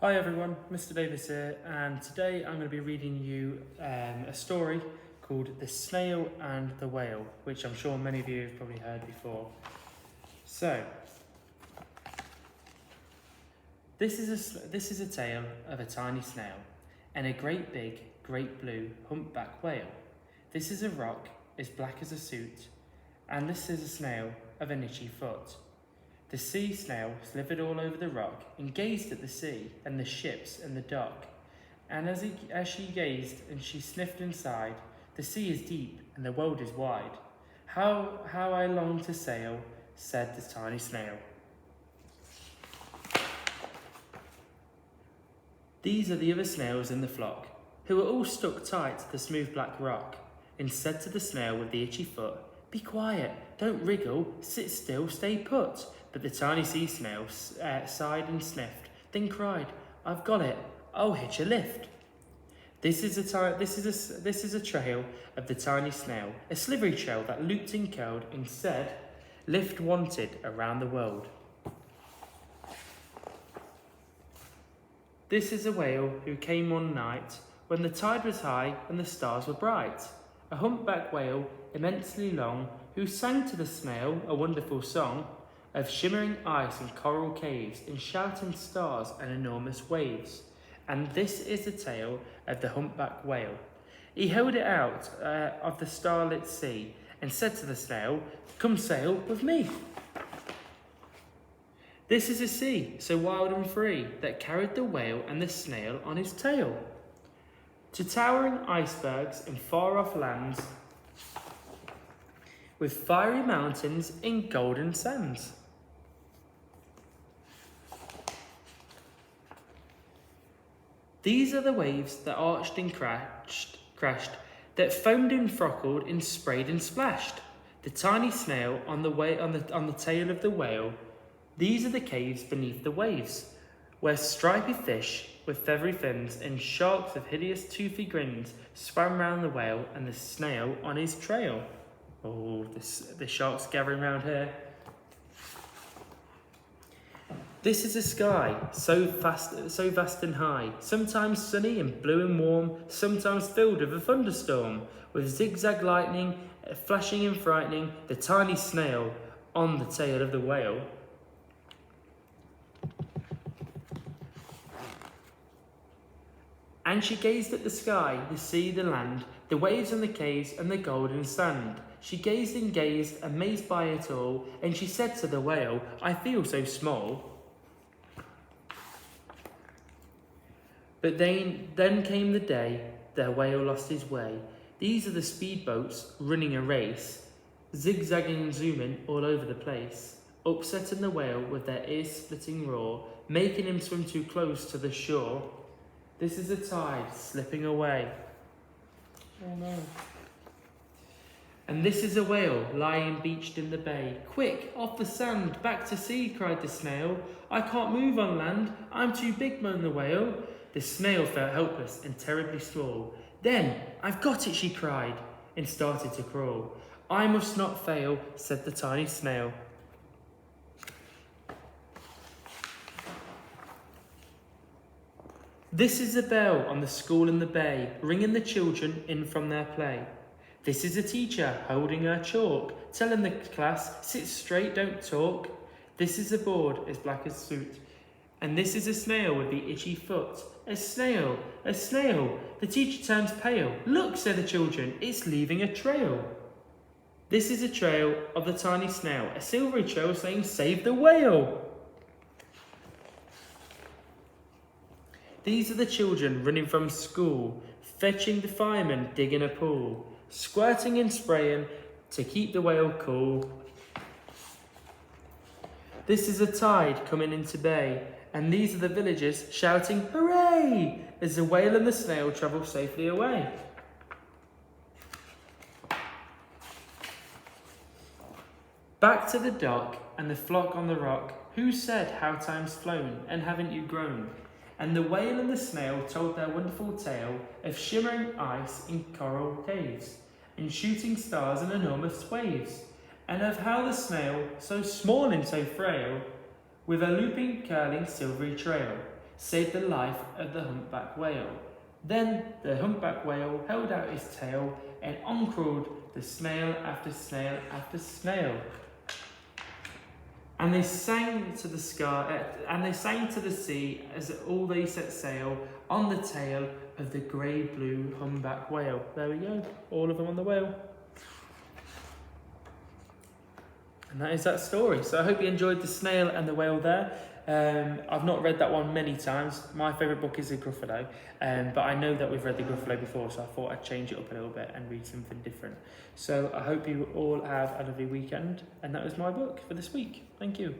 Hi everyone, Mr. Davis here, and today I'm going to be reading you a story called The Snail and the Whale, which I'm sure many of you have probably heard before. So, this is a tale of a tiny snail and a great big, great blue humpback whale. This is a rock as black as a soot, and this is a snail of an itchy foot. The sea snail slithered all over the rock and gazed at the sea and the ships and the dock. And as she gazed and she sniffed and sighed, the sea is deep and the world is wide. How I long to sail, said the tiny snail. These are the other snails in the flock, who were all stuck tight to the smooth black rock, and said to the snail with the itchy foot, "Be quiet, don't wriggle, sit still, stay put." But the tiny sea snail sighed and sniffed, then cried, "I've got it, I'll hitch a lift." This is a trail of the tiny snail, a slivery trail that looped and curled and said, "Lift wanted around the world." This is a whale who came one night when the tide was high and the stars were bright. A humpback whale, immensely long, who sang to the snail a wonderful song of shimmering ice and coral caves and shouting stars and enormous waves. And this is the tale of the humpback whale. He held it out of the starlit sea and said to the snail, "Come sail with me." This is a sea so wild and free that carried the whale and the snail on his tail to towering icebergs and far-off lands with fiery mountains and golden sands. These are the waves that arched and crashed, that foamed and frockled and sprayed and splashed. The tiny snail on the tail of the whale. These are the caves beneath the waves, where stripy fish with feathery fins and sharks with hideous toothy grins swam round the whale and the snail on his trail. Oh, the sharks gathering round here. This is a sky so vast and high, sometimes sunny and blue and warm, sometimes filled with a thunderstorm, with zigzag lightning flashing and frightening the tiny snail on the tail of the whale. And she gazed at the sky, the sea, the land, the waves and the caves and the golden sand. She gazed and gazed, amazed by it all, and she said to the whale, "I feel so small." But then came the day the whale lost his way. These are the speedboats running a race, zigzagging and zooming all over the place, upsetting the whale with their ear-splitting roar, making him swim too close to the shore. This is a tide slipping away. Oh no. And this is a whale lying beached in the bay. "Quick, off the sand, back to sea," cried the snail. "I can't move on land, I'm too big," moaned the whale. The snail felt helpless and terribly small. Then, "I've got it," she cried, and started to crawl. "I must not fail," said the tiny snail. This is a bell on the school in the bay, ringing the children in from their play. This is a teacher holding her chalk, telling the class, "Sit straight, don't talk." This is a board as black as soot, and this is a snail with the itchy foot. "A snail, a snail." The teacher turns pale. "Look," say the children, "it's leaving a trail." This is a trail of the tiny snail, a silvery trail saying, "Save the whale." These are the children running from school, fetching the fireman, digging a pool, squirting and spraying to keep the whale cool. This is a tide coming into bay, and these are the villagers shouting, "Hooray!" as the whale and the snail travel safely away. Back to the dock and the flock on the rock, who said, "How time's flown, and haven't you grown?" And the whale and the snail told their wonderful tale of shimmering ice in coral caves, and shooting stars and enormous waves, and of how the snail, so small and so frail, with a looping, curling, silvery trail, saved the life of the humpback whale. Then the humpback whale held out his tail, and on crawled the snail after snail after snail. And they sang to the sky, and they sang to the sea as all they set sail on the tail of the grey-blue humpback whale. There we go, all of them on the whale. And that is that story. So I hope you enjoyed the snail and the whale there. I've not read that one many times. My favourite book is The Gruffalo, but I know that we've read The Gruffalo before, so I thought I'd change it up a little bit and read something different. So I hope you all have a lovely weekend, and that was my book for this week. Thank you.